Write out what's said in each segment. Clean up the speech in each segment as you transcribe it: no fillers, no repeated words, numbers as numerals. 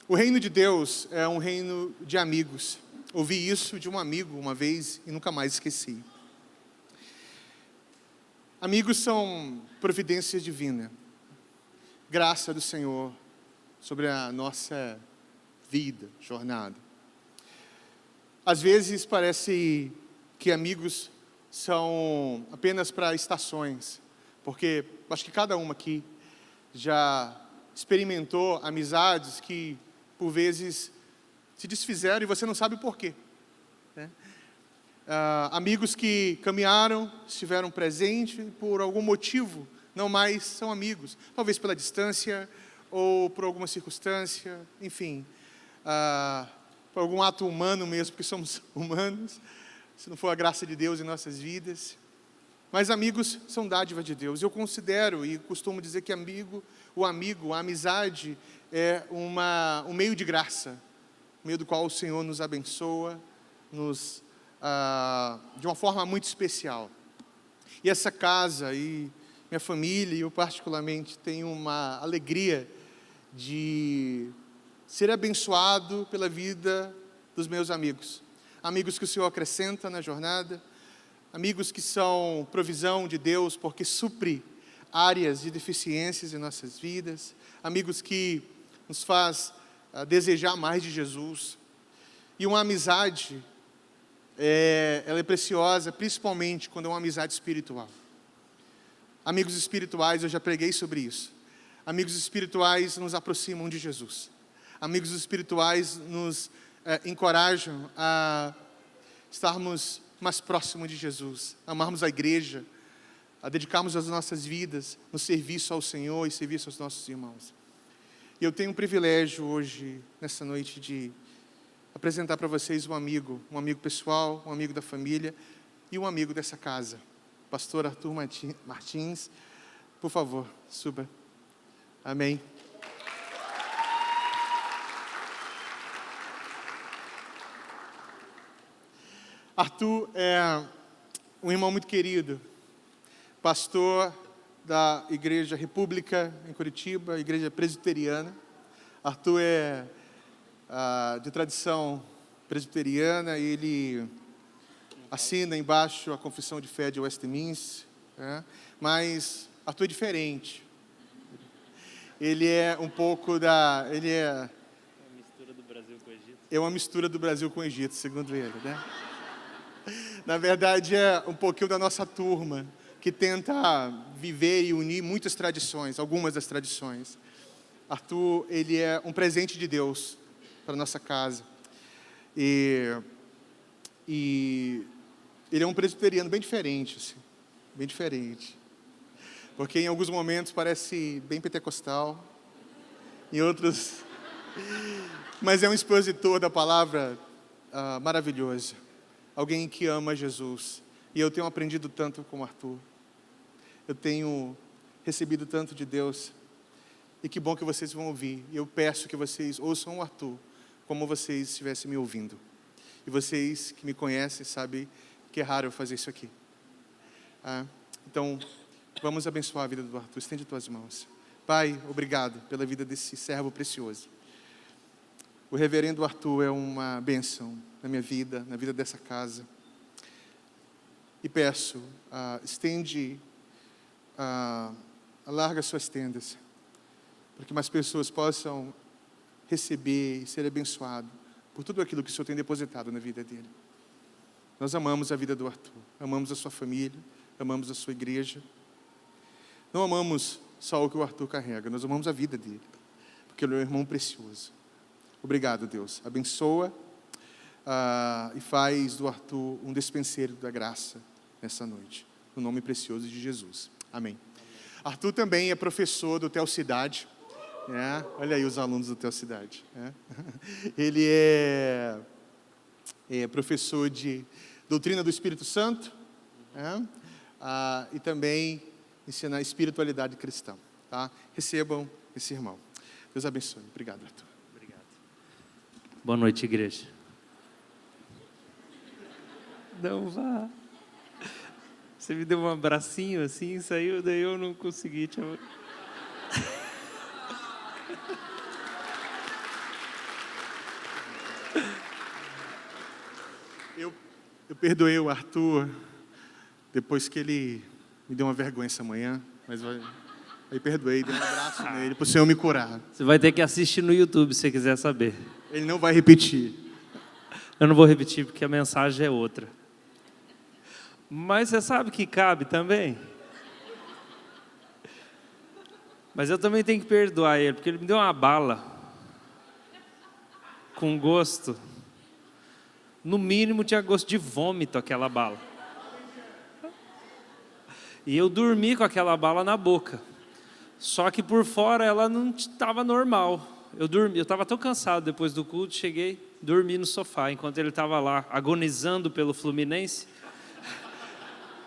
O reino de Deus é um reino de amigos. Ouvi isso de um amigo uma vez e nunca mais esqueci. Amigos são providência divina, graça do Senhor sobre a nossa vida, jornada. Às vezes parece que amigos são apenas para estações, porque acho que cada um aqui já experimentou amizades que por vezes se desfizeram e você não sabe o porquê, né? Amigos que caminharam, estiveram presentes e por algum motivo não mais são amigos, talvez pela distância ou por alguma circunstância, enfim, por algum ato humano mesmo, porque somos humanos, se não for a graça de Deus em nossas vidas. Mas amigos são dádiva de Deus. Eu considero e costumo dizer que a amizade é um meio de graça, meio do qual o Senhor nos abençoa, de uma forma muito especial. E essa casa e minha família, e eu particularmente, tenho uma alegria de ser abençoado pela vida dos meus amigos. Amigos que o Senhor acrescenta na jornada, amigos que são provisão de Deus, porque supre áreas de deficiências em nossas vidas, amigos que nos faz desejar mais de Jesus. E uma amizade, ela é preciosa, principalmente quando é uma amizade espiritual. Amigos espirituais, eu já preguei sobre isso. Amigos espirituais nos aproximam de Jesus. Amigos espirituais nos encorajam a estarmos mais próximos de Jesus, amarmos a igreja, a dedicarmos as nossas vidas no serviço ao Senhor e serviço aos nossos irmãos. E eu tenho um privilégio hoje, nessa noite, de apresentar para vocês um amigo pessoal, um amigo da família e um amigo dessa casa. Pastor Arthur Martins, por favor, suba. Amém. Arthur é um irmão muito querido, pastor da Igreja República em Curitiba, Igreja Presbiteriana. Arthur é de tradição presbiteriana, ele assina embaixo a Confissão de Fé de Westminster, né? Mas Arthur é diferente. Ele é um pouco ele é uma mistura do Brasil com o Egito. É uma mistura do Brasil com o Egito, segundo ele, né? Na verdade, é um pouquinho da nossa turma, que tenta viver e unir muitas tradições, algumas das tradições. Arthur, ele é um presente de Deus para a nossa casa. E ele é um presbiteriano bem diferente, assim, bem diferente. Porque em alguns momentos parece bem pentecostal, em outros... Mas é um expositor da palavra maravilhoso. Alguém que ama Jesus. E eu tenho aprendido tanto com o Arthur. Eu tenho recebido tanto de Deus. E que bom que vocês vão ouvir. E eu peço que vocês ouçam o Arthur como vocês estivessem me ouvindo. E vocês que me conhecem sabem que é raro eu fazer isso aqui. Então, vamos abençoar a vida do Arthur. Estende tuas mãos. Pai, obrigado pela vida desse servo precioso. O reverendo Arthur é uma bênção na minha vida, na vida dessa casa. E peço, alarga suas tendas, para que mais pessoas possam receber e ser abençoadas por tudo aquilo que o Senhor tem depositado na vida dele. Nós amamos a vida do Arthur, amamos a sua família, amamos a sua igreja. Não amamos só o que o Arthur carrega, nós amamos a vida dele, porque ele é um irmão precioso. Obrigado, Deus. Abençoa e faz do Arthur um despenseiro da graça nessa noite. No nome precioso de Jesus. Amém. Arthur também é professor do Telcidade. Olha aí os alunos do Telcidade. Ele é professor de doutrina do Espírito Santo. E também ensina a espiritualidade cristã. Tá? Recebam esse irmão. Deus abençoe. Obrigado, Arthur. Boa noite, igreja. Não vá. Você me deu um abracinho assim, saiu, daí eu não consegui te amar. Eu perdoei o Arthur depois que ele me deu uma vergonha essa manhã, mas aí perdoei, dei um abraço nele para o Senhor me curar. Você vai ter que assistir no YouTube se você quiser saber. Ele não vai repetir. Eu não vou repetir porque a mensagem é outra. Mas você sabe que cabe também. Mas eu também tenho que perdoar ele, porque ele me deu uma bala com gosto. No mínimo tinha gosto de vômito aquela bala. E eu dormi com aquela bala na boca. Só que por fora ela não estava normal. Eu estava tão cansado depois do culto, cheguei, dormi no sofá, enquanto ele estava lá agonizando pelo Fluminense.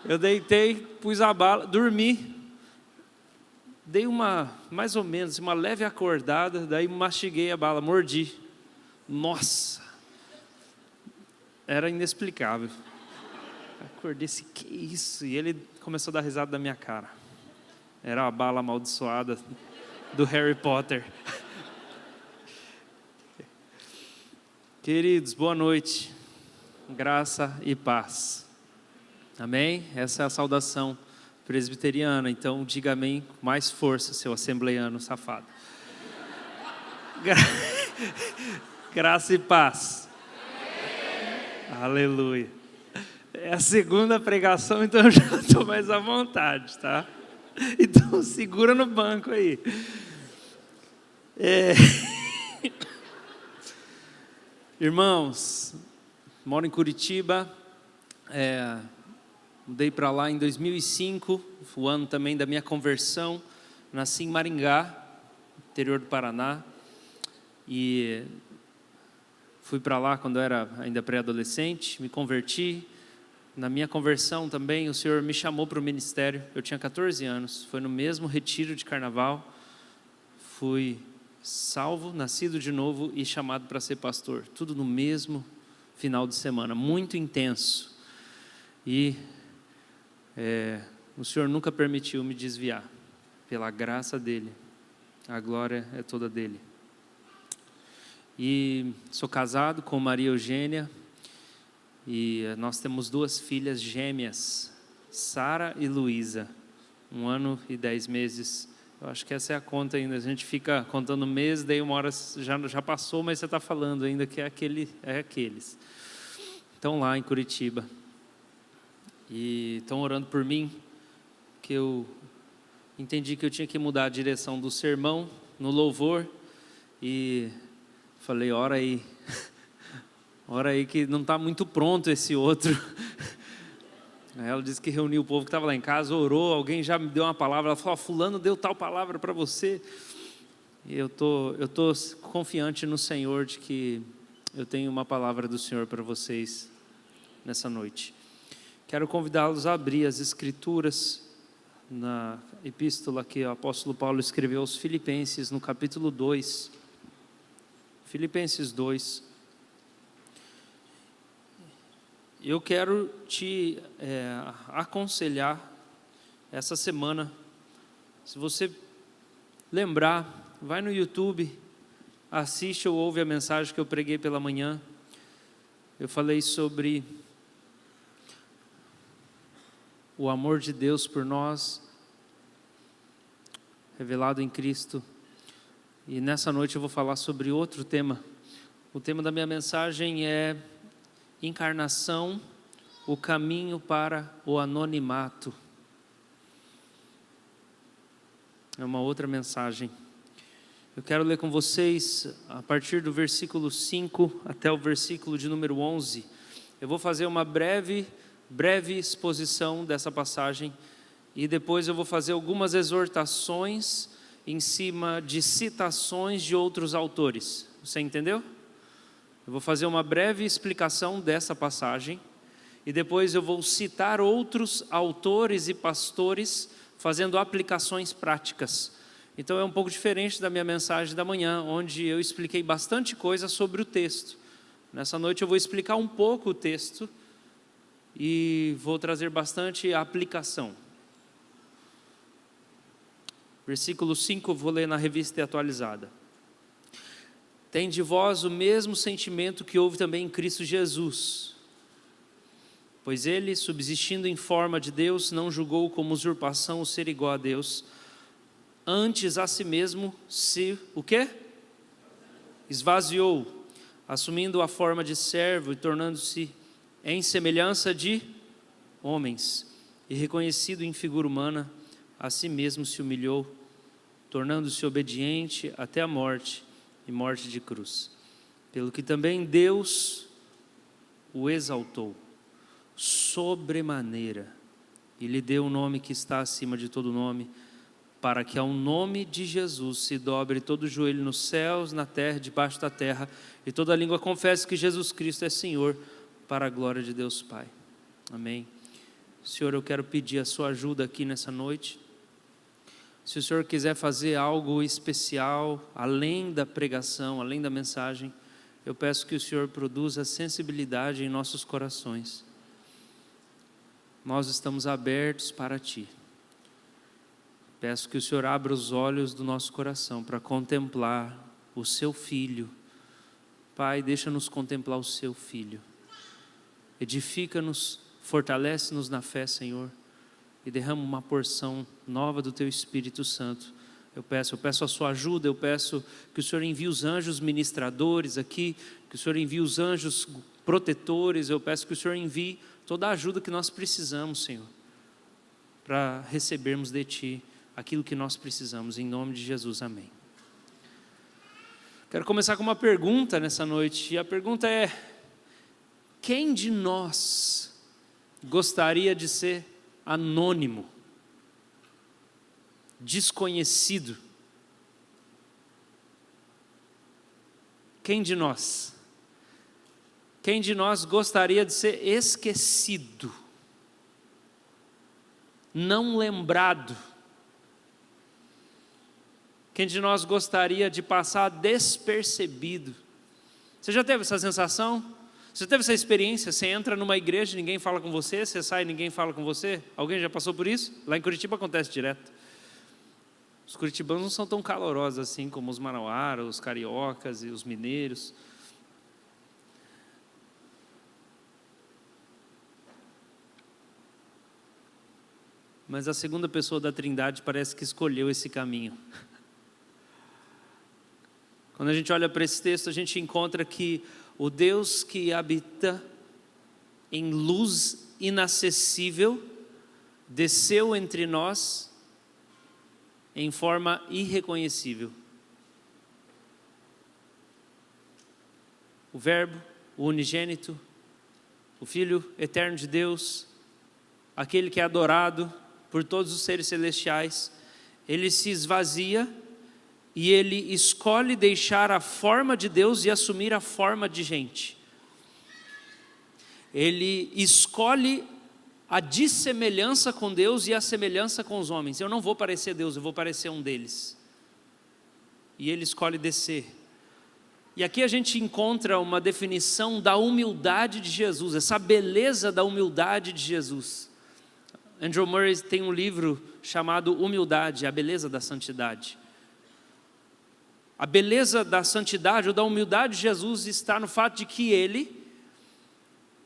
Eu deitei, pus a bala, dormi. Dei mais ou menos, uma leve acordada, daí mastiguei a bala, mordi. Nossa! Era inexplicável. Acordei assim, que isso? E ele começou a dar risada da minha cara. Era a bala amaldiçoada do Harry Potter. Queridos, boa noite. Graça e paz. Amém? Essa é a saudação presbiteriana. Então, diga amém com mais força, seu assembleiano safado. Graça e paz. Aleluia. É a segunda pregação, então eu já estou mais à vontade, tá? Então segura no banco aí. Irmãos, moro em Curitiba, mudei para lá em 2005, o ano também da minha conversão. Nasci em Maringá, interior do Paraná, e fui para lá quando eu era ainda pré-adolescente, me converti. Na minha conversão também, o Senhor me chamou para o ministério. Eu tinha 14 anos, foi no mesmo retiro de carnaval. Fui salvo, nascido de novo e chamado para ser pastor. Tudo no mesmo final de semana, muito intenso. E o Senhor nunca permitiu me desviar, pela graça dEle. A glória é toda dEle. E sou casado com Maria Eugênia, e nós temos 2 filhas gêmeas, Sara e Luísa, 1 ano e 10 meses. Eu acho que essa é a conta ainda, a gente fica contando mês, daí uma hora já passou, mas você está falando ainda que é aqueles. Estão lá em Curitiba, e estão orando por mim, que eu entendi que eu tinha que mudar a direção do sermão, no louvor, e falei, ora aí que não está muito pronto esse outro. Ela disse que reuniu o povo que estava lá em casa, orou, alguém já me deu uma palavra, ela falou, fulano deu tal palavra para você. E eu tô confiante no Senhor de que eu tenho uma palavra do Senhor para vocês nessa noite. Quero convidá-los a abrir as Escrituras na epístola que o apóstolo Paulo escreveu aos Filipenses, no capítulo 2. Filipenses 2. Eu quero te aconselhar essa semana, se você lembrar, vai no YouTube, assiste ou ouve a mensagem que eu preguei pela manhã. Eu falei sobre o amor de Deus por nós, revelado em Cristo. E nessa noite eu vou falar sobre outro tema. O tema da minha mensagem é encarnação, o caminho para o anonimato. É uma outra mensagem. Eu quero ler com vocês a partir do versículo 5 até o versículo de número 11. Eu vou fazer uma breve exposição dessa passagem e depois eu vou fazer algumas exortações em cima de citações de outros autores. Você entendeu? Eu vou fazer uma breve explicação dessa passagem e depois eu vou citar outros autores e pastores fazendo aplicações práticas. Então é um pouco diferente da minha mensagem da manhã, onde eu expliquei bastante coisa sobre o texto. Nessa noite eu vou explicar um pouco o texto e vou trazer bastante aplicação. Versículo 5, vou ler na Revista Atualizada. Tem de vós o mesmo sentimento que houve também em Cristo Jesus, pois ele, subsistindo em forma de Deus, não julgou como usurpação o ser igual a Deus, antes a si mesmo se, o quê? Esvaziou, assumindo a forma de servo e tornando-se em semelhança de homens, e reconhecido em figura humana, a si mesmo se humilhou, tornando-se obediente até a morte, e morte de cruz. Pelo que também Deus o exaltou sobremaneira, e lhe deu um nome que está acima de todo nome, para que ao nome de Jesus se dobre todo o joelho nos céus, na terra, debaixo da terra, e toda língua confesse que Jesus Cristo é Senhor, para a glória de Deus Pai. Amém. Senhor, eu quero pedir a sua ajuda aqui nessa noite. Se o Senhor quiser fazer algo especial, além da pregação, além da mensagem, eu peço que o Senhor produza sensibilidade em nossos corações. Nós estamos abertos para Ti. Peço que o Senhor abra os olhos do nosso coração para contemplar o Seu Filho. Pai, deixa-nos contemplar o Seu Filho. Edifica-nos, fortalece-nos na fé, Senhor, e derrama uma porção nova do Teu Espírito Santo. Eu peço a sua ajuda, eu peço que o Senhor envie os anjos ministradores aqui, que o Senhor envie os anjos protetores, eu peço que o Senhor envie toda a ajuda que nós precisamos, Senhor, para recebermos de Ti aquilo que nós precisamos, em nome de Jesus, amém. Quero começar com uma pergunta nessa noite, e a pergunta é: quem de nós gostaria de ser anônimo, desconhecido? Quem de nós? Quem de nós gostaria de ser esquecido, não lembrado? Quem de nós gostaria de passar despercebido? Você já teve essa sensação? Você teve essa experiência? Você entra numa igreja, ninguém fala com você, você sai, ninguém fala com você? Alguém já passou por isso? Lá em Curitiba acontece direto. Os curitibanos não são tão calorosos assim como os manauaras, os cariocas e os mineiros. Mas a segunda pessoa da Trindade parece que escolheu esse caminho. Quando a gente olha para esse texto, a gente encontra que o Deus que habita em luz inacessível desceu entre nós em forma irreconhecível. O Verbo, o unigênito, o Filho eterno de Deus, aquele que é adorado por todos os seres celestiais, ele se esvazia e ele escolhe deixar a forma de Deus e assumir a forma de gente. Ele escolhe a dissemelhança com Deus e a semelhança com os homens. Eu não vou parecer Deus, eu vou parecer um deles. E ele escolhe descer. E aqui a gente encontra uma definição da humildade de Jesus, essa beleza da humildade de Jesus. Andrew Murray tem um livro chamado Humildade, a beleza da santidade. A beleza da santidade ou da humildade de Jesus está no fato de que Ele,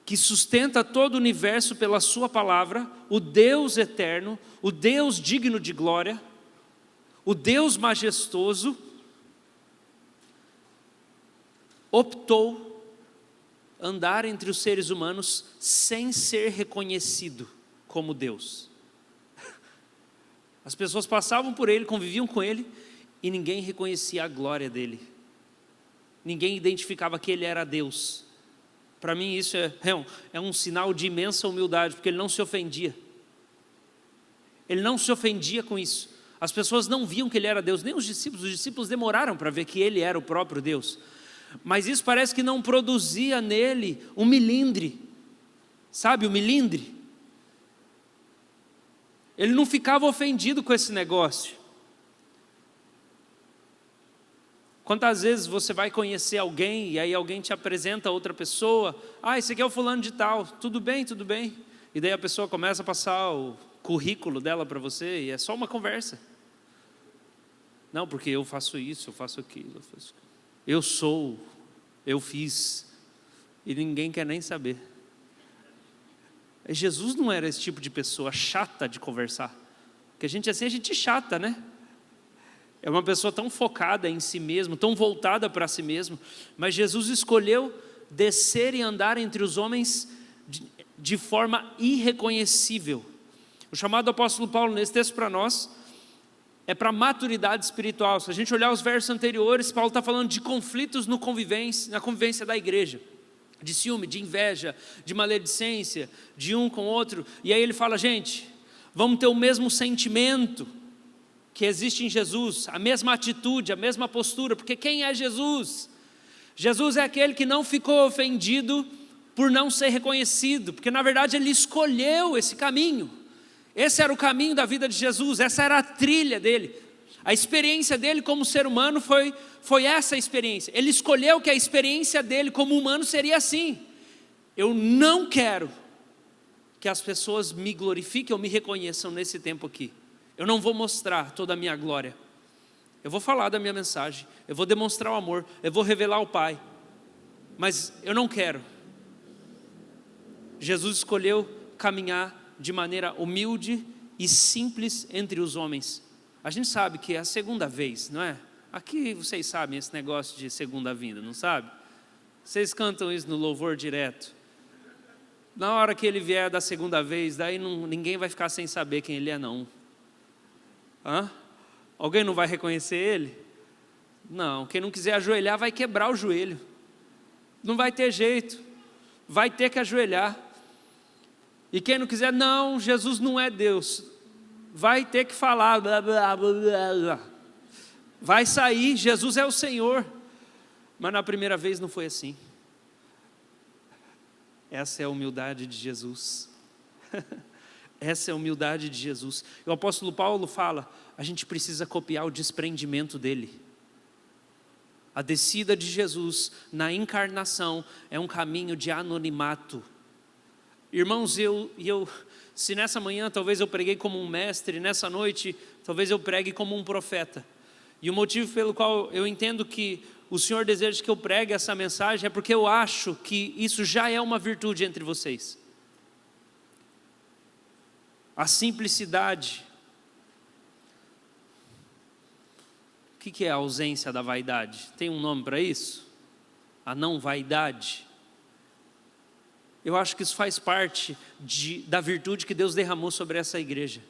que sustenta todo o universo pela sua palavra, o Deus eterno, o Deus digno de glória, o Deus majestoso, optou andar entre os seres humanos sem ser reconhecido como Deus. As pessoas passavam por Ele, conviviam com Ele, e ninguém reconhecia a glória dele. Ninguém identificava que ele era Deus. Para mim isso é um sinal de imensa humildade, porque ele não se ofendia. Ele não se ofendia com isso. As pessoas não viam que ele era Deus, nem os discípulos demoraram para ver que ele era o próprio Deus. Mas isso parece que não produzia nele um milindre. Sabe o milindre? Ele não ficava ofendido com esse negócio. Quantas vezes você vai conhecer alguém e aí alguém te apresenta outra pessoa, esse aqui é o fulano de tal, tudo bem, tudo bem. E daí a pessoa começa a passar o currículo dela para você e é só uma conversa. Não, porque eu faço isso, eu faço aquilo, eu sou, eu fiz, e ninguém quer nem saber. Jesus não era esse tipo de pessoa chata de conversar, porque a gente é chata, né? É uma pessoa tão focada em si mesmo, tão voltada para si mesmo, mas Jesus escolheu descer e andar entre os homens de forma irreconhecível. O chamado do apóstolo Paulo nesse texto para nós é para maturidade espiritual. Se a gente olhar os versos anteriores, Paulo está falando de conflitos na convivência da igreja, de ciúme, de inveja, de maledicência, de um com o outro, e aí ele fala, gente, vamos ter o mesmo sentimento que existe em Jesus, a mesma atitude, a mesma postura, porque quem é Jesus? Jesus é aquele que não ficou ofendido por não ser reconhecido, porque na verdade ele escolheu esse caminho. Esse era o caminho da vida de Jesus, essa era a trilha dele. A experiência dele como ser humano foi essa experiência. Ele escolheu que a experiência dele como humano seria assim. Eu não quero que as pessoas me glorifiquem ou me reconheçam nesse tempo aqui. Eu não vou mostrar toda a minha glória. Eu vou falar da minha mensagem, eu vou demonstrar o amor, eu vou revelar o Pai. Mas eu não quero. Jesus escolheu caminhar de maneira humilde e simples entre os homens. A gente sabe que é a segunda vez, não é? Aqui vocês sabem esse negócio de segunda vinda, não sabe? Vocês cantam isso no louvor direto. Na hora que ele vier da segunda vez, daí ninguém vai ficar sem saber quem ele é, não. Alguém não vai reconhecer ele? Não, quem não quiser ajoelhar vai quebrar o joelho. Não vai ter jeito, vai ter que ajoelhar. E quem não quiser, não, Jesus não é Deus, vai ter que falar, blá, blá, blá, blá. Vai sair, Jesus é o Senhor. Mas na primeira vez não foi assim. Essa é a humildade de Jesus. Essa é a humildade de Jesus. E o apóstolo Paulo fala, a gente precisa copiar o desprendimento dele. A descida de Jesus na encarnação é um caminho de anonimato. Irmãos, se nessa manhã talvez eu preguei como um mestre, nessa noite talvez eu pregue como um profeta. E o motivo pelo qual eu entendo que o Senhor deseja que eu pregue essa mensagem é porque eu acho que isso já é uma virtude entre vocês. A simplicidade. O que é a ausência da vaidade? Tem um nome para isso? A não vaidade. Eu acho que isso faz parte da virtude que Deus derramou sobre essa igreja.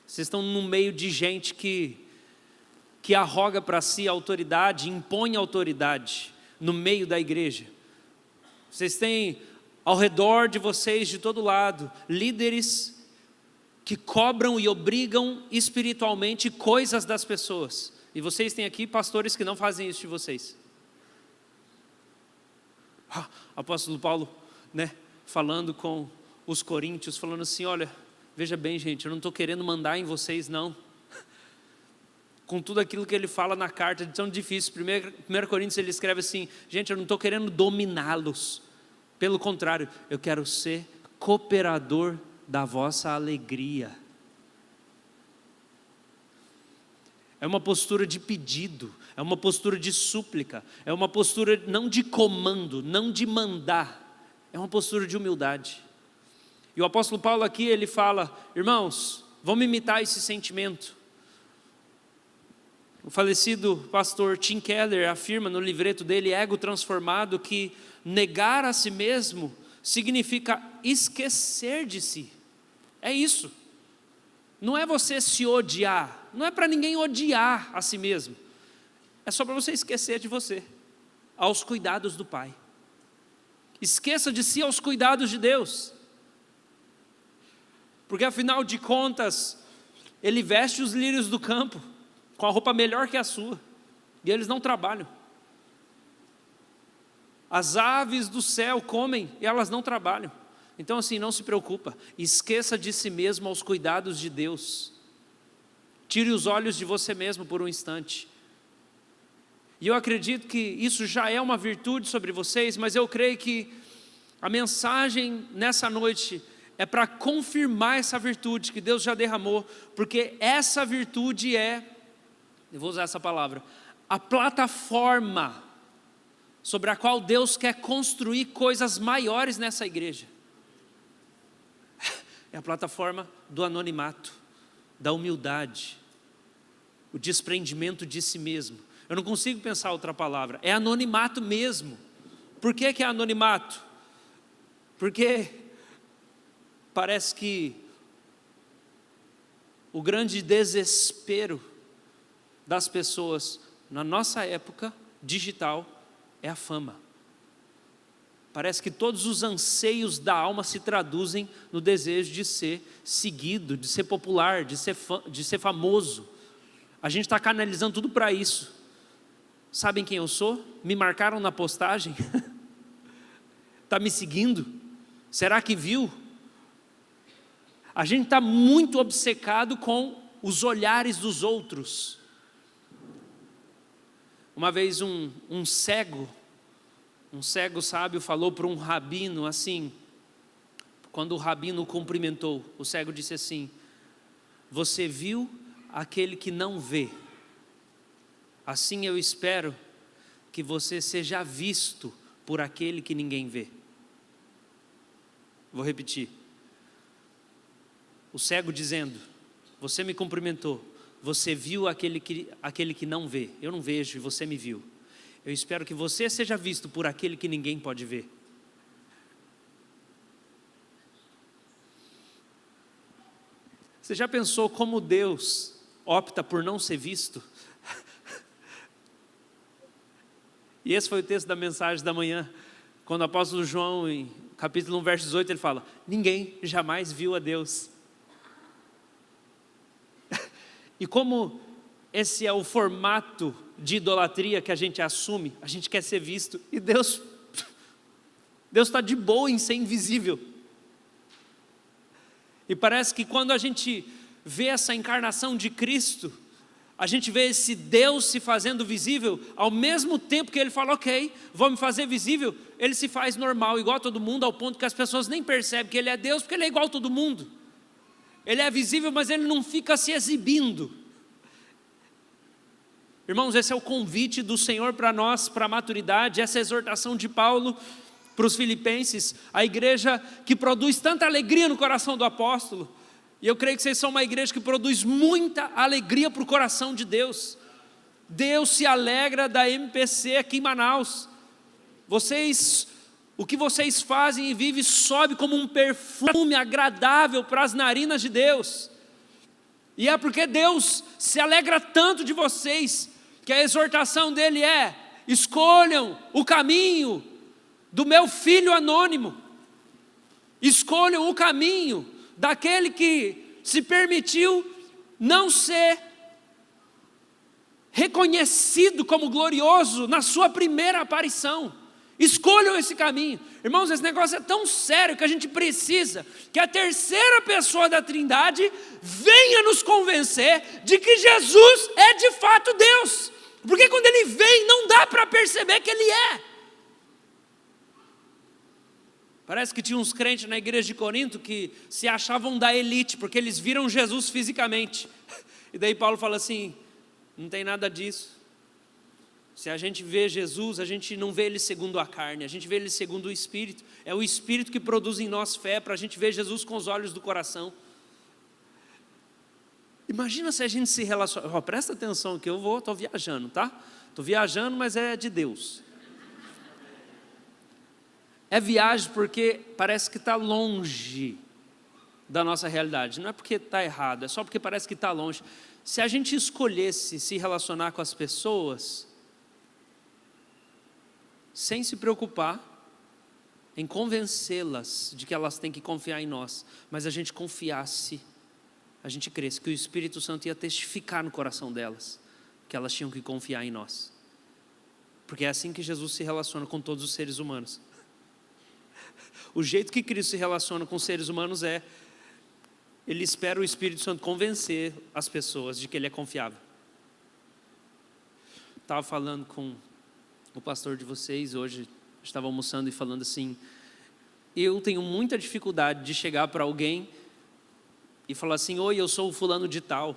Vocês estão no meio de gente que arroga para si a autoridade, impõe autoridade no meio da igreja. Vocês têm ao redor de vocês, de todo lado, líderes que cobram e obrigam espiritualmente coisas das pessoas. E vocês têm aqui pastores que não fazem isso de vocês. Apóstolo Paulo, falando com os coríntios, falando assim, olha, veja bem gente, eu não estou querendo mandar em vocês não. Com tudo aquilo que ele fala na carta, de tão difícil, 1 Coríntios ele escreve assim, gente, eu não estou querendo dominá-los. Pelo contrário, eu quero ser cooperador da vossa alegria. É uma postura de pedido, é uma postura de súplica, é uma postura não de comando, não de mandar, é uma postura de humildade. E o apóstolo Paulo aqui, ele fala, irmãos, vamos imitar esse sentimento. O falecido pastor Tim Keller afirma no livreto dele, Ego Transformado, que negar a si mesmo significa esquecer de si. É isso. Não é você se odiar, não é para ninguém odiar a si mesmo. É só para você esquecer de você, aos cuidados do Pai. Esqueça de si aos cuidados de Deus. Porque afinal de contas, Ele veste os lírios do campo, com a roupa melhor que a sua, e eles não trabalham. As aves do céu comem e elas não trabalham. Então assim, não se preocupa, esqueça de si mesmo aos cuidados de Deus. Tire os olhos de você mesmo por um instante. E eu acredito que isso já é uma virtude sobre vocês, mas eu creio que a mensagem nessa noite é para confirmar essa virtude que Deus já derramou, porque essa virtude é, eu vou usar essa palavra, a plataforma sobre a qual Deus quer construir coisas maiores nessa igreja. É a plataforma do anonimato, da humildade, o desprendimento de si mesmo. Eu não consigo pensar outra palavra, é anonimato mesmo. Por que é anonimato? Porque parece que o grande desespero das pessoas na nossa época digital é a fama. Parece que todos os anseios da alma se traduzem no desejo de ser seguido, de ser popular, de ser famoso. A gente está canalizando tudo para isso. Sabem quem eu sou? Me marcaram na postagem? Está me seguindo? Será que viu? A gente está muito obcecado com os olhares dos outros. Uma vez um cego sábio falou para um rabino assim, quando o rabino o cumprimentou, o cego disse assim: você viu aquele que não vê, assim eu espero que você seja visto por aquele que ninguém vê. Vou repetir. O cego dizendo: você me cumprimentou, você viu aquele que não vê, eu não vejo e você me viu. Eu espero que você seja visto por aquele que ninguém pode ver. Você já pensou como Deus opta por não ser visto? E esse foi o texto da mensagem da manhã, quando o apóstolo João, em capítulo 1, verso 18, ele fala: ninguém jamais viu a Deus. E como esse é o formato de idolatria que a gente assume, a gente quer ser visto, e Deus está de boa em ser invisível. E parece que quando a gente vê essa encarnação de Cristo, a gente vê esse Deus se fazendo visível, ao mesmo tempo que Ele fala: ok, vou me fazer visível, Ele se faz normal, igual a todo mundo, ao ponto que as pessoas nem percebem que Ele é Deus, porque Ele é igual a todo mundo. Ele é visível, mas Ele não fica se exibindo. Irmãos, esse é o convite do Senhor para nós, para a maturidade, essa é a exortação de Paulo para os filipenses, a igreja que produz tanta alegria no coração do apóstolo. E eu creio que vocês são uma igreja que produz muita alegria para o coração de Deus. Deus se alegra da MPC aqui em Manaus. O que vocês fazem e vivem sobe como um perfume agradável para as narinas de Deus. E é porque Deus se alegra tanto de vocês, que a exortação dele é: escolham o caminho do meu filho anônimo. Escolham o caminho daquele que se permitiu não ser reconhecido como glorioso na sua primeira aparição. Escolham esse caminho. Irmãos, esse negócio é tão sério que a gente precisa que a terceira pessoa da Trindade venha nos convencer de que Jesus é de fato Deus. Porque quando Ele vem, não dá para perceber que Ele é. Parece que tinha uns crentes na igreja de Corinto que se achavam da elite, porque eles viram Jesus fisicamente. E daí Paulo fala assim: não tem nada disso. Se a gente vê Jesus, a gente não vê Ele segundo a carne, a gente vê Ele segundo o Espírito. É o Espírito que produz em nós fé, para a gente ver Jesus com os olhos do coração. Imagina se a gente se relaciona... presta atenção que estou viajando, tá? Estou viajando, mas é de Deus. É viagem porque parece que está longe da nossa realidade. Não é porque está errado, é só porque parece que está longe. Se a gente escolhesse se relacionar com as pessoas sem se preocupar em convencê-las de que elas têm que confiar em nós, mas a gente confiasse, a gente cresce, que o Espírito Santo ia testificar no coração delas que elas tinham que confiar em nós. Porque é assim que Jesus se relaciona com todos os seres humanos. O jeito que Cristo se relaciona com os seres humanos é: ele espera o Espírito Santo convencer as pessoas de que ele é confiável. Estava falando com o pastor de vocês hoje, estava almoçando e falando assim, eu tenho muita dificuldade de chegar para alguém e falar assim, oi, eu sou o fulano de tal.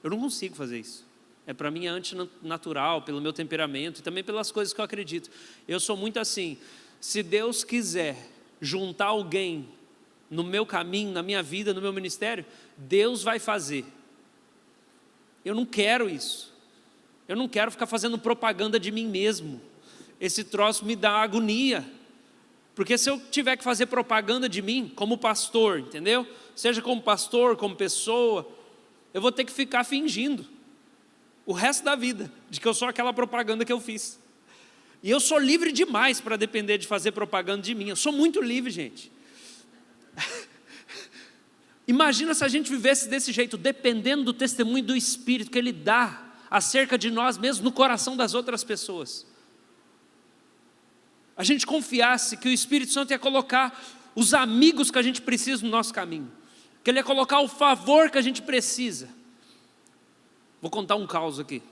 Eu não consigo fazer isso. Para mim é antinatural, pelo meu temperamento e também pelas coisas que eu acredito. Eu sou muito assim, se Deus quiser juntar alguém no meu caminho, na minha vida, no meu ministério, Deus vai fazer. Eu não quero isso. Eu não quero ficar fazendo propaganda de mim mesmo. Esse troço me dá agonia. Porque se eu tiver que fazer propaganda de mim, como pastor, entendeu? Seja como pastor, como pessoa, eu vou ter que ficar fingindo o resto da vida, de que eu sou aquela propaganda que eu fiz. E eu sou livre demais para depender de fazer propaganda de mim. Eu sou muito livre, gente. Imagina se a gente vivesse desse jeito, dependendo do testemunho do Espírito que Ele dá acerca de nós mesmos no coração das outras pessoas. A gente confiasse que o Espírito Santo ia colocar os amigos que a gente precisa no nosso caminho, que Ele ia colocar o favor que a gente precisa. Vou contar um caos aqui.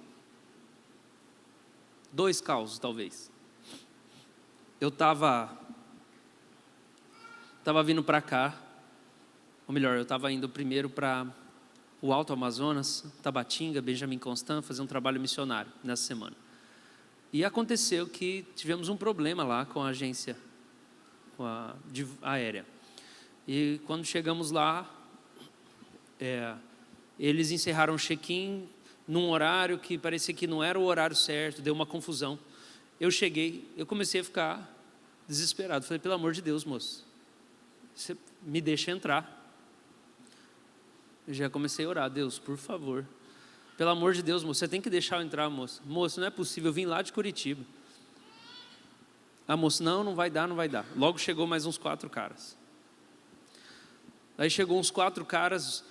2 causos, talvez. Eu estava vindo para cá, ou melhor, eu estava indo primeiro para o Alto Amazonas, Tabatinga, Benjamin Constant, fazer um trabalho missionário nessa semana. E aconteceu que tivemos um problema lá com a agência aérea. E quando chegamos lá, eles encerraram o check-in num horário que parecia que não era o horário certo, deu uma confusão. Eu cheguei, eu comecei a ficar desesperado. Falei, pelo amor de Deus, moço, você me deixa entrar. Eu já comecei a orar, Deus, por favor, pelo amor de Deus, moço, você tem que deixar eu entrar, moço. Moço, não é possível, eu vim lá de Curitiba. Ah, moço, não vai dar, não vai dar. Logo chegou mais uns 4 caras. Aí chegou uns 4 caras,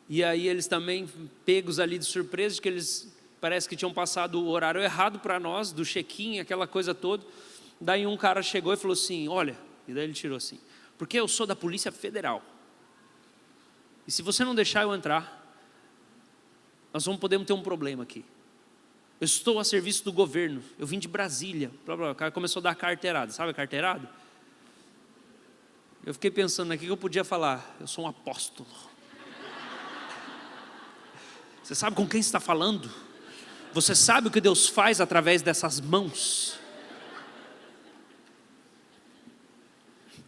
e aí eles também pegos ali de surpresa, de que eles parece que tinham passado o horário errado para nós, do check-in, aquela coisa toda. Daí um cara chegou e falou assim, olha, e daí ele tirou assim, porque eu sou da Polícia Federal. E se você não deixar eu entrar, nós podemos ter um problema aqui. Eu estou a serviço do governo, eu vim de Brasília. Blá, blá. O cara começou a dar carteirada, sabe a carteirada? Eu fiquei pensando aqui que eu podia falar, eu sou um apóstolo. Você sabe com quem você está falando? Você sabe o que Deus faz através dessas mãos?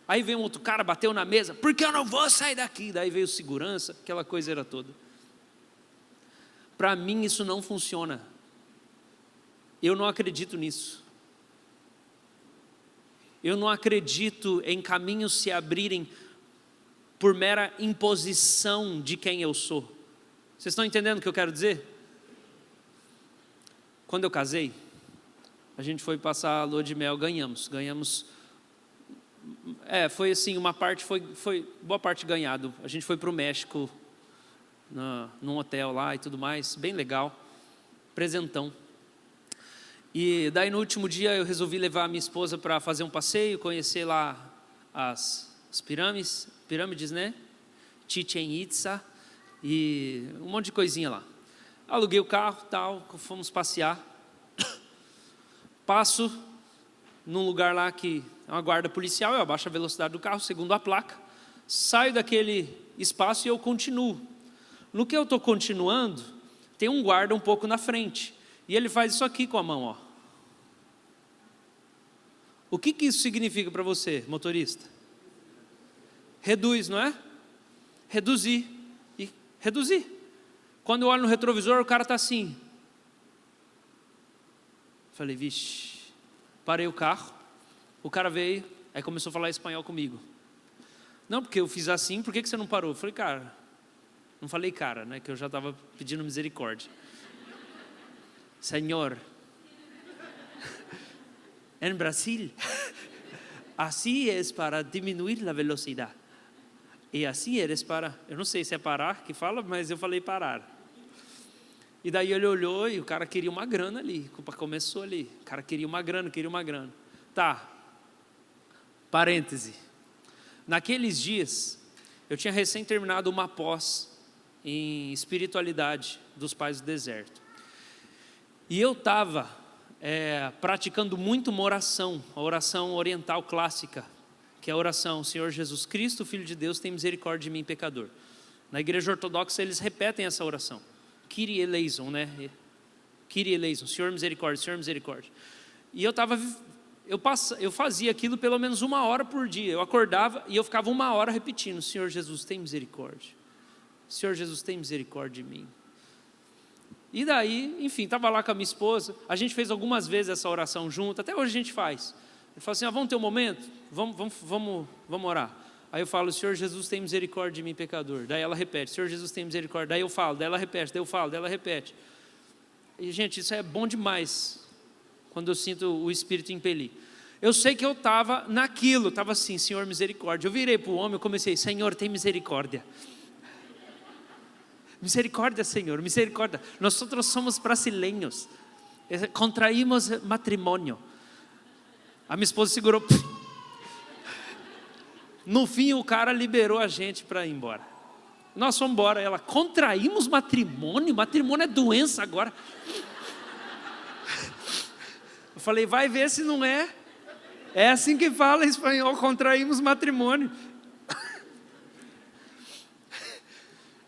Aí veio um outro cara, bateu na mesa, porque eu não vou sair daqui. Daí veio segurança, aquela coisa era toda. Para mim isso não funciona. Eu não acredito nisso. Eu não acredito em caminhos se abrirem por mera imposição de quem eu sou. Vocês estão entendendo o que eu quero dizer? Quando eu casei, a gente foi passar a lua de mel, ganhamos. Foi assim, uma parte foi boa parte ganhado. A gente foi para o México, num hotel lá e tudo mais, bem legal, presentão. E daí no último dia eu resolvi levar a minha esposa para fazer um passeio, conhecer lá as pirâmides, né? Chichen Itza e um monte de coisinha lá. Aluguei o carro, tal, fomos passear. Passo num lugar lá que é uma guarda policial, eu abaixo a velocidade do carro, segundo a placa, saio daquele espaço e eu continuo. No que eu estou continuando, tem um guarda um pouco na frente, e ele faz isso aqui com a mão, ó. O que isso significa para você, motorista? Reduz, não é? Reduzir. E reduzir. Quando eu olho no retrovisor, o cara está assim. Falei, vixe. Parei o carro. O cara veio, aí começou a falar espanhol comigo. Não, porque eu fiz assim, por que você não parou? Eu falei, cara, não falei cara, né? Que eu já estava pedindo misericórdia. Senhor, em Brasil, assim é para diminuir a velocidade. E assim é para, eu não sei se é parar que fala, mas eu falei parar. E daí ele olhou e o cara queria uma grana ali, começou ali. O cara queria uma grana. Tá, parêntese. Naqueles dias, Eu tinha recém terminado uma pós em espiritualidade dos pais do deserto. E eu estava praticando muito uma oração, a oração oriental clássica, que é a oração: Senhor Jesus Cristo, Filho de Deus, tem misericórdia de mim, pecador. Na igreja ortodoxa eles repetem essa oração, Kyrie eleison, né? Kyrie eleison, Senhor misericórdia, Senhor misericórdia. E eu fazia aquilo pelo menos 1 hora por dia. Eu acordava e eu ficava 1 hora repetindo: Senhor Jesus, tem misericórdia, Senhor Jesus, tem misericórdia de mim. E daí, enfim, estava lá com a minha esposa, a gente fez algumas vezes essa oração junto, até hoje a gente faz. Ele falou assim: vamos ter um momento? Vamos orar. Aí eu falo: Senhor Jesus, tem misericórdia de mim, pecador. Daí ela repete: Senhor Jesus, tem misericórdia. Daí eu falo, daí ela repete, daí eu falo, daí ela repete. E, gente, isso é bom demais, quando eu sinto o Espírito impelir. Eu sei que eu estava naquilo, estava assim: Senhor, misericórdia. Eu virei para o homem e comecei: Senhor, tem misericórdia. Misericórdia, Senhor, misericórdia. Nós somos brasileiros, contraímos matrimônio. A minha esposa segurou. No fim, o cara liberou a gente para ir embora. Nós fomos embora. Ela: contraímos matrimônio? Matrimônio é doença agora. Eu falei: vai ver se não é. É assim que fala em espanhol: contraímos matrimônio.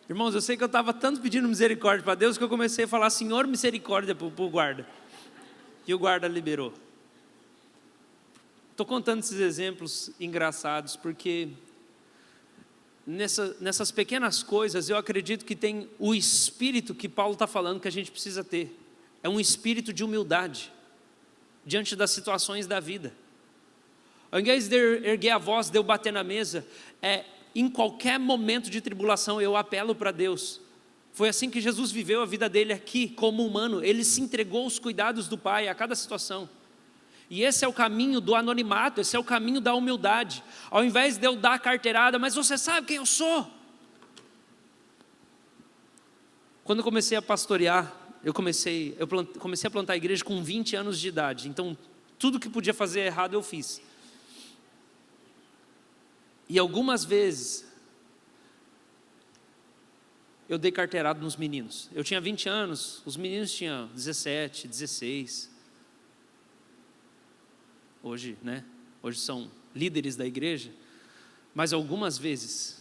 Irmãos, eu sei que eu estava tanto pedindo misericórdia para Deus que eu comecei a falar: Senhor, misericórdia, para o guarda. E o guarda liberou. Estou contando esses exemplos engraçados porque nessas pequenas coisas eu acredito que tem o espírito que Paulo está falando que a gente precisa ter. É um espírito de humildade diante das situações da vida. Ao invés de erguer a voz, de eu bater na mesa, em qualquer momento de tribulação eu apelo para Deus. Foi assim que Jesus viveu a vida dele aqui como humano. Ele se entregou aos cuidados do Pai a cada situação. E esse é o caminho do anonimato, esse é o caminho da humildade. Ao invés de eu dar a carteirada: mas você sabe quem eu sou? Quando eu comecei a pastorear, eu comecei a plantar a igreja com 20 anos de idade. Então tudo que podia fazer errado eu fiz. E algumas vezes eu dei carteirada nos meninos. Eu tinha 20 anos, os meninos tinham 17, 16. Hoje, né? Hoje são líderes da igreja. Mas algumas vezes,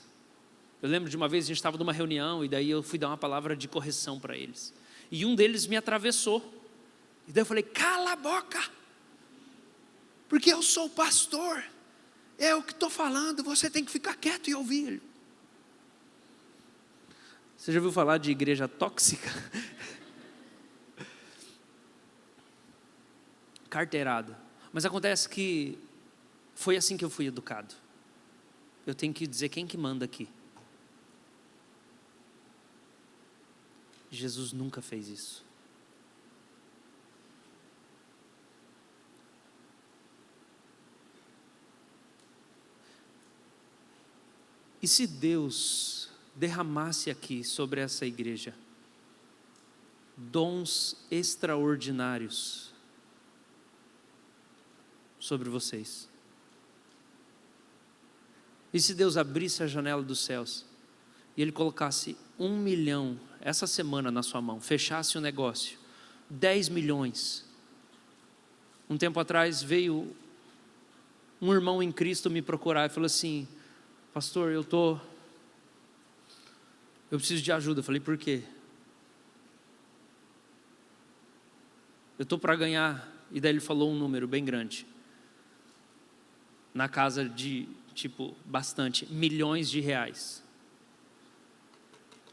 eu lembro de uma vez a gente estava numa reunião e daí eu fui dar uma palavra de correção para eles. E um deles me atravessou. E daí eu falei: cala a boca, porque eu sou o pastor. É o que estou falando, você tem que ficar quieto e ouvir ele. Você já ouviu falar de igreja tóxica? Carteirada. Mas acontece que foi assim que eu fui educado. Eu tenho que dizer quem que manda aqui. Jesus nunca fez isso. E se Deus derramasse aqui sobre essa igreja dons extraordinários sobre vocês? E se Deus abrisse a janela dos céus e Ele colocasse 1 milhão essa semana na sua mão, fechasse o negócio, 10 milhões. Um tempo atrás veio um irmão em Cristo me procurar e falou assim: pastor, eu preciso de ajuda. Eu falei: por quê? Eu estou para ganhar. E daí ele falou um número bem grande, na casa de, bastante, milhões de reais.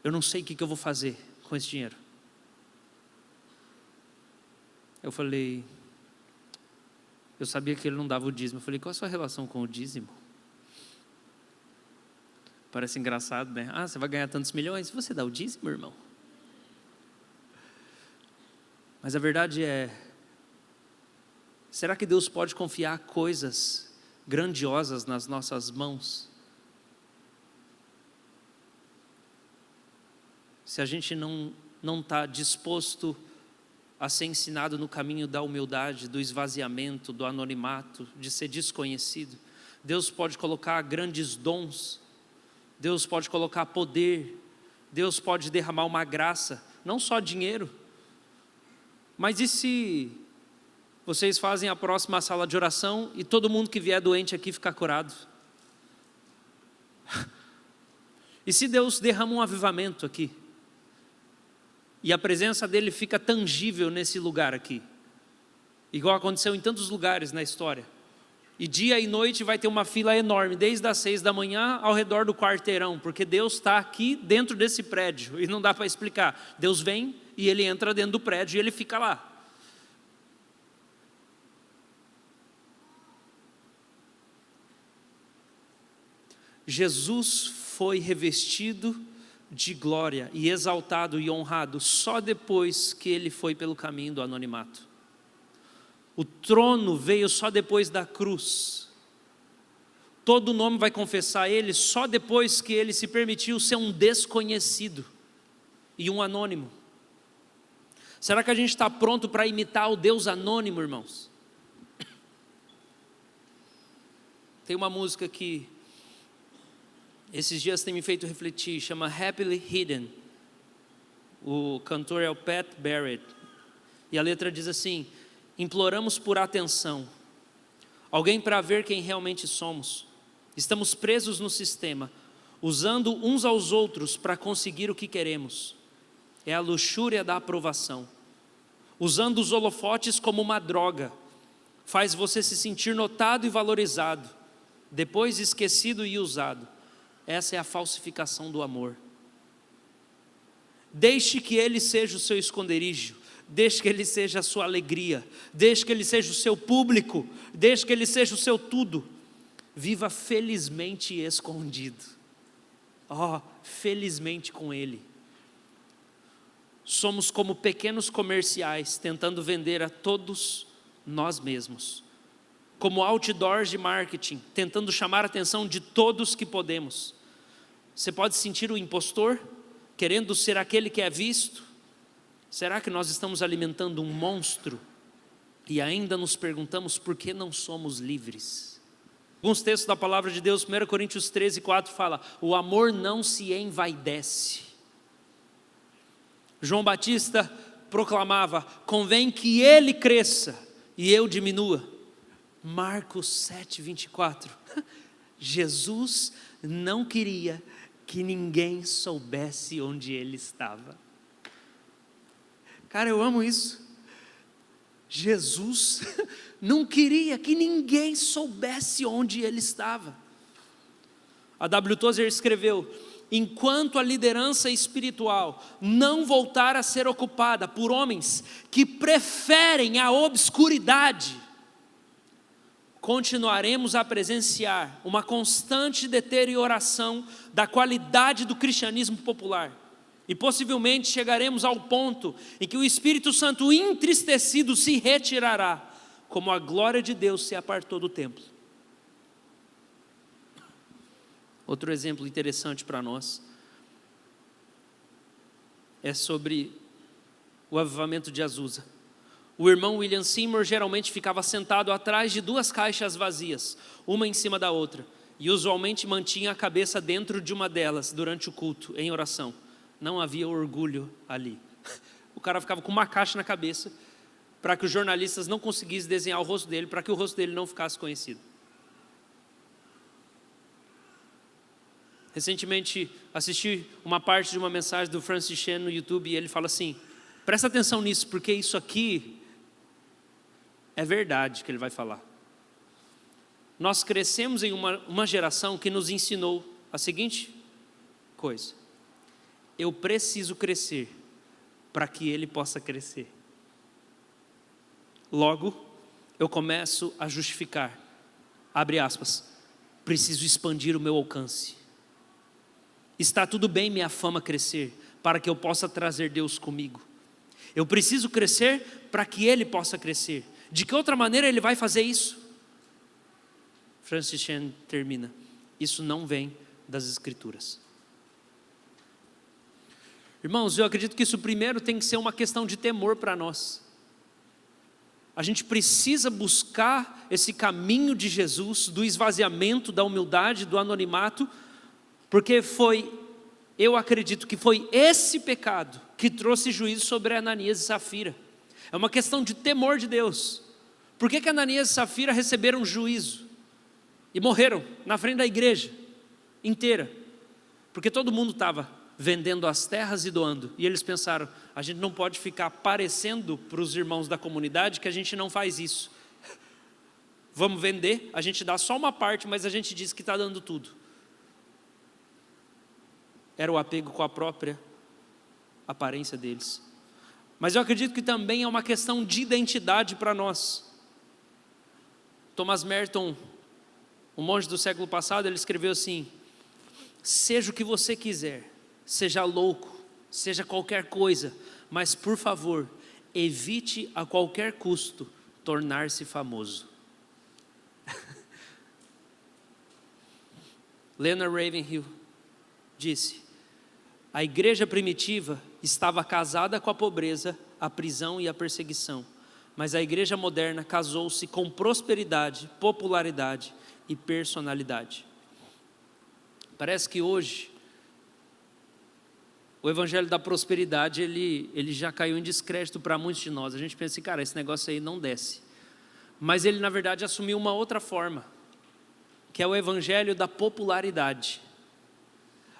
Eu não sei o que eu vou fazer com esse dinheiro. Eu falei, eu sabia que ele não dava o dízimo. Eu falei: qual a sua relação com o dízimo? Parece engraçado, né? Ah, você vai ganhar tantos milhões, você dá o dízimo, irmão? Mas a verdade é, será que Deus pode confiar coisas grandiosas nas nossas mãos? Se a gente não está disposto a ser ensinado no caminho da humildade, do esvaziamento, do anonimato, de ser desconhecido, Deus pode colocar grandes dons Deus pode colocar poder, Deus pode derramar uma graça, não só dinheiro. Mas e se vocês fazem a próxima sala de oração e todo mundo que vier doente aqui ficar curado? E se Deus derrama um avivamento aqui? E a presença dele fica tangível nesse lugar aqui, igual aconteceu em tantos lugares na história. E dia e noite vai ter uma fila enorme, desde as 6 da manhã ao redor do quarteirão, porque Deus está aqui dentro desse prédio, e não dá para explicar. Deus vem e ele entra dentro do prédio e ele fica lá. Jesus foi revestido de glória e exaltado e honrado só depois que ele foi pelo caminho do anonimato. O trono veio só depois da cruz. Todo nome vai confessar ele só depois que ele se permitiu ser um desconhecido e um anônimo. Será que a gente está pronto para imitar o Deus anônimo, irmãos? Tem uma música que esses dias tem me feito refletir, chama Happily Hidden. O cantor é o Pat Barrett. E a letra diz assim: imploramos por atenção, alguém para ver quem realmente somos. Estamos presos no sistema, usando uns aos outros para conseguir o que queremos. É a luxúria da aprovação. Usando os holofotes como uma droga, faz você se sentir notado e valorizado, depois esquecido e usado. Essa é a falsificação do amor. Deixe que ele seja o seu esconderijo, deixe que ele seja a sua alegria, deixe que ele seja o seu público, deixe que ele seja o seu tudo. Viva felizmente escondido. Felizmente com ele. Somos como pequenos comerciais tentando vender a todos nós mesmos. Como outdoors de marketing, tentando chamar a atenção de todos que podemos. Você pode sentir o impostor, querendo ser aquele que é visto? Será que nós estamos alimentando um monstro? E ainda nos perguntamos por que não somos livres? Alguns textos da palavra de Deus, 1 Coríntios 13:4 fala: o amor não se envaidece. João Batista proclamava: convém que ele cresça e eu diminua. Marcos 7:24, Jesus não queria que ninguém soubesse onde ele estava. Cara, eu amo isso. Jesus não queria que ninguém soubesse onde ele estava. A W. Tozer escreveu: enquanto a liderança espiritual não voltar a ser ocupada por homens que preferem a obscuridade, continuaremos a presenciar uma constante deterioração da qualidade do cristianismo popular. E possivelmente chegaremos ao ponto em que o Espírito Santo entristecido se retirará, como a glória de Deus se apartou do templo. Outro exemplo interessante para nós é sobre o avivamento de Azusa. O irmão William Seymour geralmente ficava sentado atrás de 2 caixas vazias, uma em cima da outra, e usualmente mantinha a cabeça dentro de uma delas durante o culto, em oração. Não havia orgulho ali. O cara ficava com uma caixa na cabeça, para que os jornalistas não conseguissem desenhar o rosto dele, para que o rosto dele não ficasse conhecido. Recentemente assisti uma parte de uma mensagem do Francis Chan no YouTube, e ele fala assim: presta atenção nisso, porque isso aqui é verdade que ele vai falar. Nós crescemos em uma geração que nos ensinou a seguinte coisa: eu preciso crescer para que ele possa crescer. Logo, eu começo a justificar, abre aspas, preciso expandir o meu alcance. Está tudo bem minha fama crescer, para que eu possa trazer Deus comigo. Eu preciso crescer para que ele possa crescer. De que outra maneira ele vai fazer isso? Francis Chan termina: isso não vem das Escrituras. Irmãos, eu acredito que isso primeiro tem que ser uma questão de temor para nós. A gente precisa buscar esse caminho de Jesus, do esvaziamento, da humildade, do anonimato, Porque eu acredito que foi esse pecado que trouxe juízo sobre Ananias e Safira. É uma questão de temor de Deus. Por que Ananias e Safira receberam juízo e morreram na frente da igreja inteira? Porque todo mundo estava vendendo as terras e doando. E eles pensaram, a gente não pode ficar parecendo para os irmãos da comunidade que a gente não faz isso. Vamos vender, a gente dá só uma parte, mas a gente diz que está dando tudo. Era o apego com a própria aparência deles. Mas eu acredito que também é uma questão de identidade para nós. Thomas Merton, um monge do século passado, ele escreveu assim: seja o que você quiser, seja louco, seja qualquer coisa, mas por favor, evite a qualquer custo tornar-se famoso. Leonard Ravenhill disse: a igreja primitiva estava casada com a pobreza, a prisão e a perseguição, mas a igreja moderna casou-se com prosperidade, popularidade e personalidade. Parece que hoje o evangelho da prosperidade ele já caiu em descrédito para muitos de nós. A gente pensa assim, cara, esse negócio aí não desce. Mas ele na verdade assumiu uma outra forma, que é o evangelho da popularidade.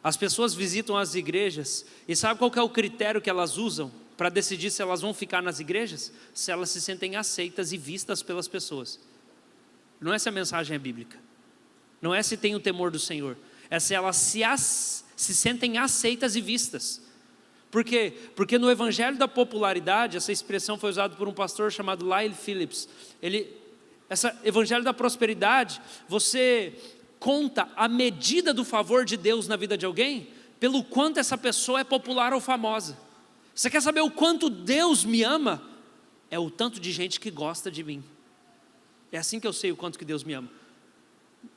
As pessoas visitam as igrejas e sabe qual que é o critério que elas usam para decidir se elas vão ficar nas igrejas? Se elas se sentem aceitas e vistas pelas pessoas. Não é se a mensagem é bíblica, não é se tem o temor do Senhor, é se elas se sentem aceitas e vistas. Por quê? Porque no evangelho da popularidade, essa expressão foi usada por um pastor chamado Lyle Phillips. Essa evangelho da prosperidade, você conta a medida do favor de Deus na vida de alguém pelo quanto essa pessoa é popular ou famosa. Você quer saber o quanto Deus me ama? É o tanto de gente que gosta de mim. É assim que eu sei o quanto que Deus me ama.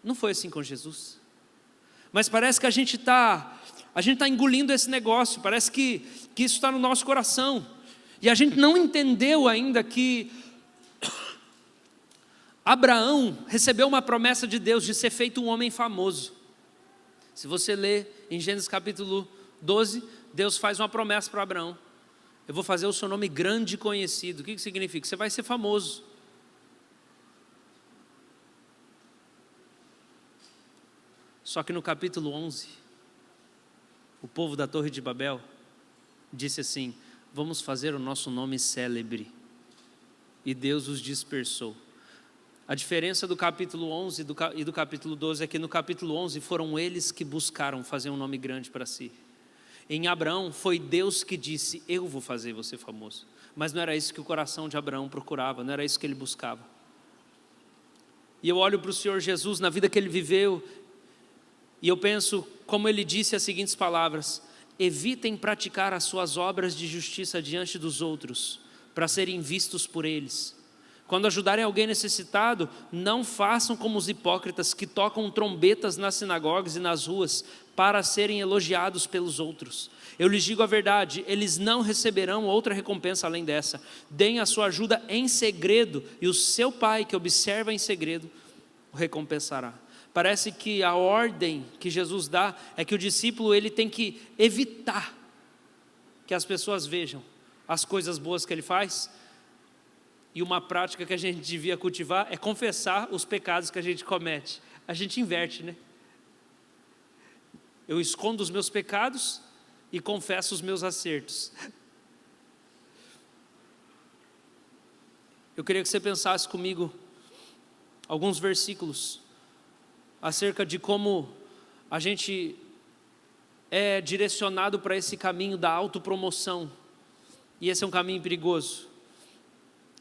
Não foi assim com Jesus. Mas parece que a gente está engolindo esse negócio. Parece que isso está no nosso coração. E a gente não entendeu ainda que Abraão recebeu uma promessa de Deus de ser feito um homem famoso. Se você ler em Gênesis capítulo 12, Deus faz uma promessa para Abraão: eu vou fazer o seu nome grande e conhecido. O que significa? Você vai ser famoso. Só que no capítulo 11, o povo da Torre de Babel disse assim: vamos fazer o nosso nome célebre. E Deus os dispersou. A diferença do capítulo 11 e do capítulo 12 é que no capítulo 11 foram eles que buscaram fazer um nome grande para si. Em Abraão foi Deus que disse: eu vou fazer você famoso. Mas não era isso que o coração de Abraão procurava, não era isso que ele buscava. E eu olho para o Senhor Jesus na vida que ele viveu, e eu penso como ele disse as seguintes palavras: evitem praticar as suas obras de justiça diante dos outros, para serem vistos por eles. Quando ajudarem alguém necessitado, não façam como os hipócritas que tocam trombetas nas sinagogas e nas ruas para serem elogiados pelos outros. Eu lhes digo a verdade, eles não receberão outra recompensa além dessa. Deem a sua ajuda em segredo e o seu Pai que observa em segredo o recompensará. Parece que a ordem que Jesus dá é que o discípulo ele tem que evitar que as pessoas vejam as coisas boas que ele faz. E uma prática que a gente devia cultivar é confessar os pecados que a gente comete. A gente inverte, né? Eu escondo os meus pecados e confesso os meus acertos. Eu queria que você pensasse comigo alguns versículos acerca de como a gente é direcionado para esse caminho da autopromoção. E esse é um caminho perigoso.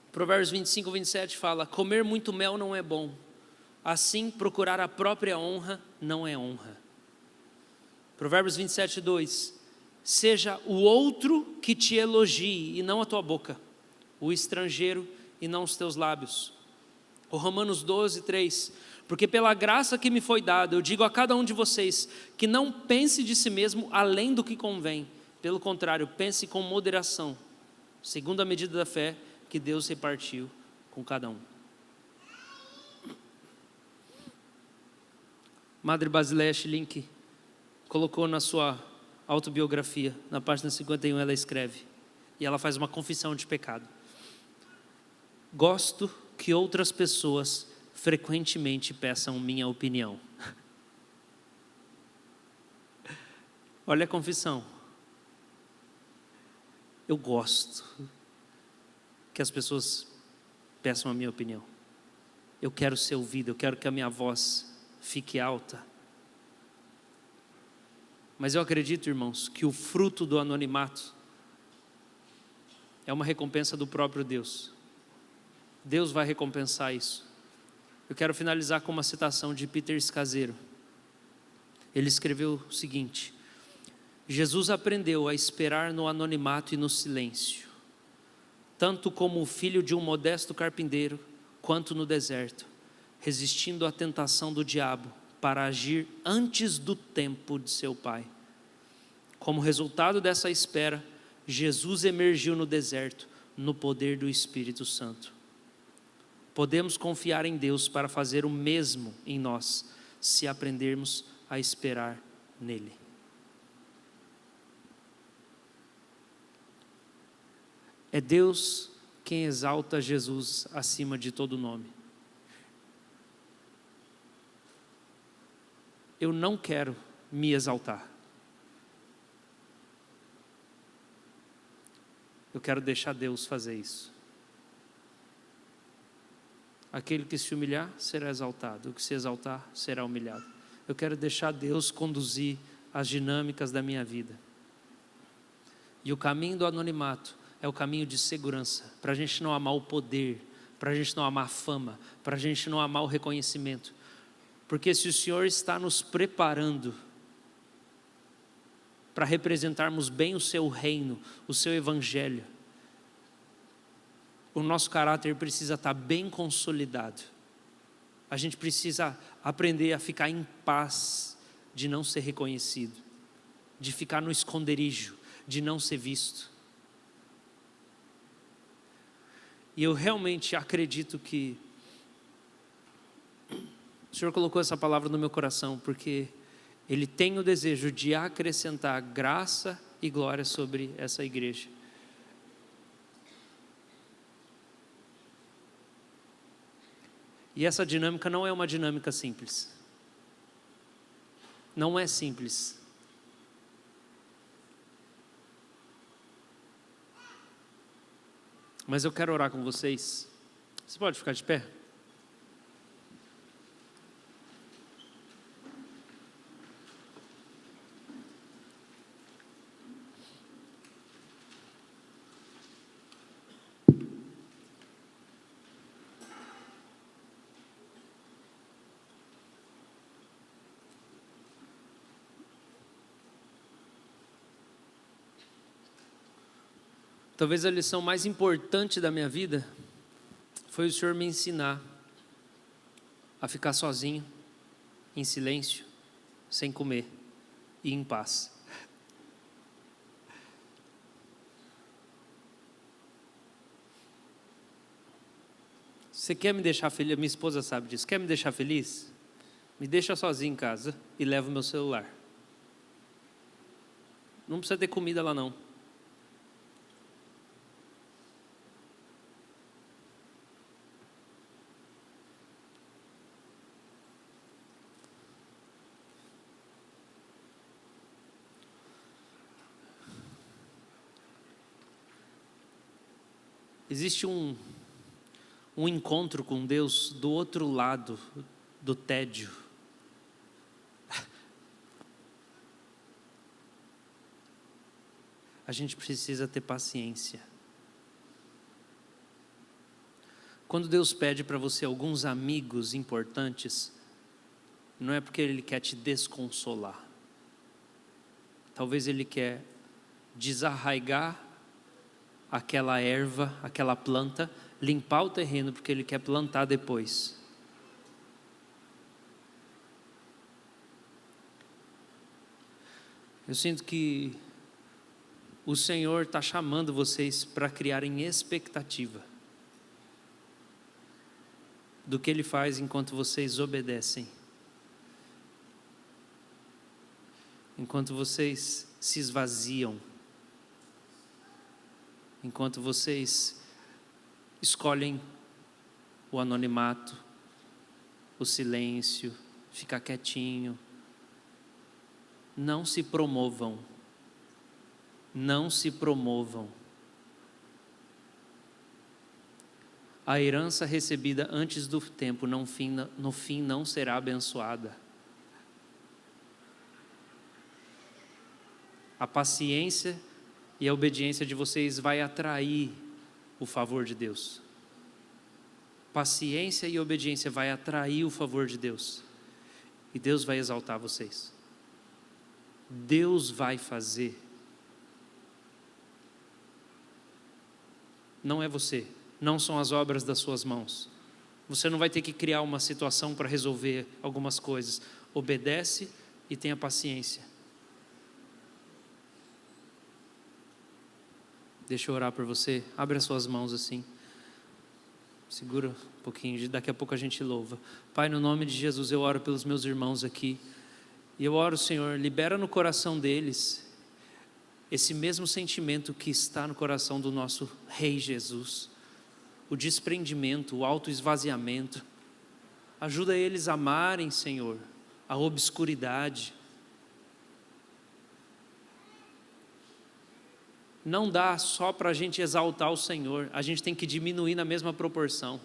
Provérbios 25, 27 fala: comer muito mel não é bom, assim procurar a própria honra não é honra. Provérbios 27, 2: seja o outro que te elogie e não a tua boca, o estrangeiro e não os teus lábios. O Romanos 12, 3: porque pela graça que me foi dada, eu digo a cada um de vocês, que não pense de si mesmo além do que convém, pelo contrário, pense com moderação, segundo a medida da fé que Deus repartiu com cada um. Madre Basileia Schilink colocou na sua autobiografia, na página 51 ela escreve, e ela faz uma confissão de pecado: gosto que outras pessoas frequentemente peçam minha opinião. Olha a confissão. Eu gosto que as pessoas peçam a minha opinião. Eu quero ser ouvido, eu quero que a minha voz fique alta. Mas eu acredito, irmãos, que o fruto do anonimato é uma recompensa do próprio Deus. Deus vai recompensar isso. Eu quero finalizar com uma citação de Peter Scazzero. Ele escreveu o seguinte: Jesus aprendeu a esperar no anonimato e no silêncio, tanto como o filho de um modesto carpinteiro, quanto no deserto, resistindo à tentação do diabo para agir antes do tempo de seu pai. Como resultado dessa espera, Jesus emergiu no deserto, no poder do Espírito Santo. Podemos confiar em Deus para fazer o mesmo em nós, se aprendermos a esperar nele. É Deus quem exalta Jesus acima de todo nome. Eu não quero me exaltar. Eu quero deixar Deus fazer isso. Aquele que se humilhar será exaltado, o que se exaltar será humilhado. Eu quero deixar Deus conduzir as dinâmicas da minha vida. E o caminho do anonimato é o caminho de segurança, para a gente não amar o poder, para a gente não amar a fama, para a gente não amar o reconhecimento. Porque se o Senhor está nos preparando para representarmos bem o seu reino, o seu evangelho, o nosso caráter precisa estar bem consolidado. A gente precisa aprender a ficar em paz de não ser reconhecido, de ficar no esconderijo, de não ser visto. E eu realmente acredito que o Senhor colocou essa palavra no meu coração, porque Ele tem o desejo de acrescentar graça e glória sobre essa igreja. E essa dinâmica não é uma dinâmica simples. Não é simples. Mas eu quero orar com vocês. Você pode ficar de pé? Talvez a lição mais importante da minha vida foi o Senhor me ensinar a ficar sozinho, em silêncio, sem comer e em paz. Você quer me deixar feliz? Minha esposa sabe disso. Quer me deixar feliz? Me deixa sozinho em casa e leva o meu celular. Não precisa ter comida lá não. Existe um encontro com Deus do outro lado do tédio. A gente precisa ter paciência. Quando Deus pede para você alguns amigos importantes, não é porque Ele quer te desconsolar. Talvez Ele quer desarraigar aquela erva, aquela planta, limpar o terreno, porque Ele quer plantar depois. Eu sinto que o Senhor está chamando vocês para criarem expectativa do que Ele faz enquanto vocês obedecem. enquanto vocês se esvaziam, enquanto vocês escolhem o anonimato, o silêncio, ficar quietinho, não se promovam. Não se promovam. A herança recebida antes do tempo, no fim não será abençoada. A paciência e a obediência de vocês vai atrair o favor de Deus. Paciência e obediência vai atrair o favor de Deus. E Deus vai exaltar vocês. Deus vai fazer. Não é você. Não são as obras das suas mãos. Você não vai ter que criar uma situação para resolver algumas coisas. Obedece e tenha paciência. Deixa eu orar por você. Abre as suas mãos assim. Segura um pouquinho, daqui a pouco a gente louva. Pai, no nome de Jesus, eu oro pelos meus irmãos aqui. E eu oro, Senhor, libera no coração deles esse mesmo sentimento que está no coração do nosso Rei Jesus. O desprendimento, o autoesvaziamento. Ajuda eles a amarem, Senhor, a obscuridade. Não dá só para a gente exaltar o Senhor, a gente tem que diminuir na mesma proporção.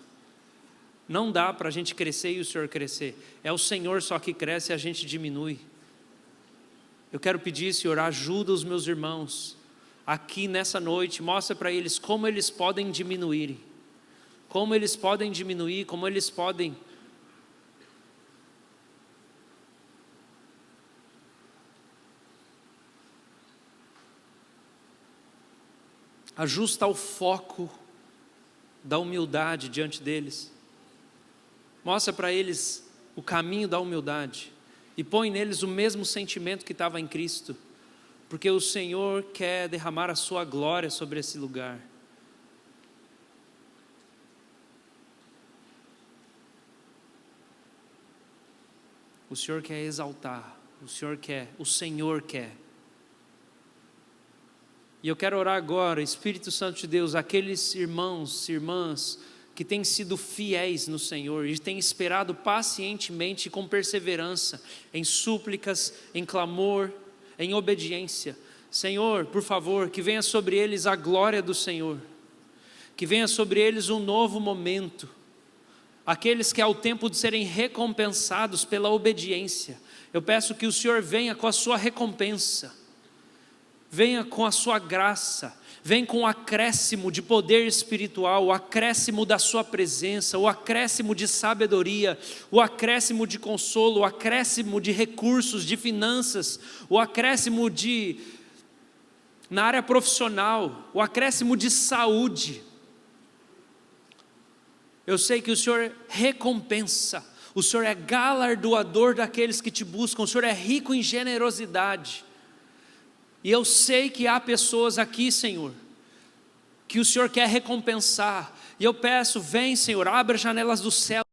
Não dá para a gente crescer e o Senhor crescer. É o Senhor só que cresce e a gente diminui. Eu quero pedir, Senhor, ajuda os meus irmãos aqui nessa noite, mostra para eles como eles podem diminuir. Como eles podem diminuir, como eles podem ajusta o foco da humildade diante deles. Mostra para eles o caminho da humildade e põe neles o mesmo sentimento que estava em Cristo, porque o Senhor quer derramar a sua glória sobre esse lugar. O Senhor quer exaltar, o Senhor quer. E eu quero orar agora, Espírito Santo de Deus, aqueles irmãos, irmãs que têm sido fiéis no Senhor e têm esperado pacientemente e com perseverança, em súplicas, em clamor, em obediência. Senhor, por favor, que venha sobre eles a glória do Senhor, que venha sobre eles um novo momento. Aqueles que é o tempo de serem recompensados pela obediência, eu peço que o Senhor venha com a sua recompensa, venha com a sua graça, vem com o acréscimo de poder espiritual, o acréscimo da sua presença, o acréscimo de sabedoria, o acréscimo de consolo, o acréscimo de recursos, de finanças, o acréscimo na área profissional, o acréscimo de saúde. Eu sei que o Senhor recompensa, o Senhor é galardoador daqueles que te buscam, o Senhor é rico em generosidade. E eu sei que há pessoas aqui, Senhor, que o Senhor quer recompensar. E eu peço, vem, Senhor, abre as janelas do céu.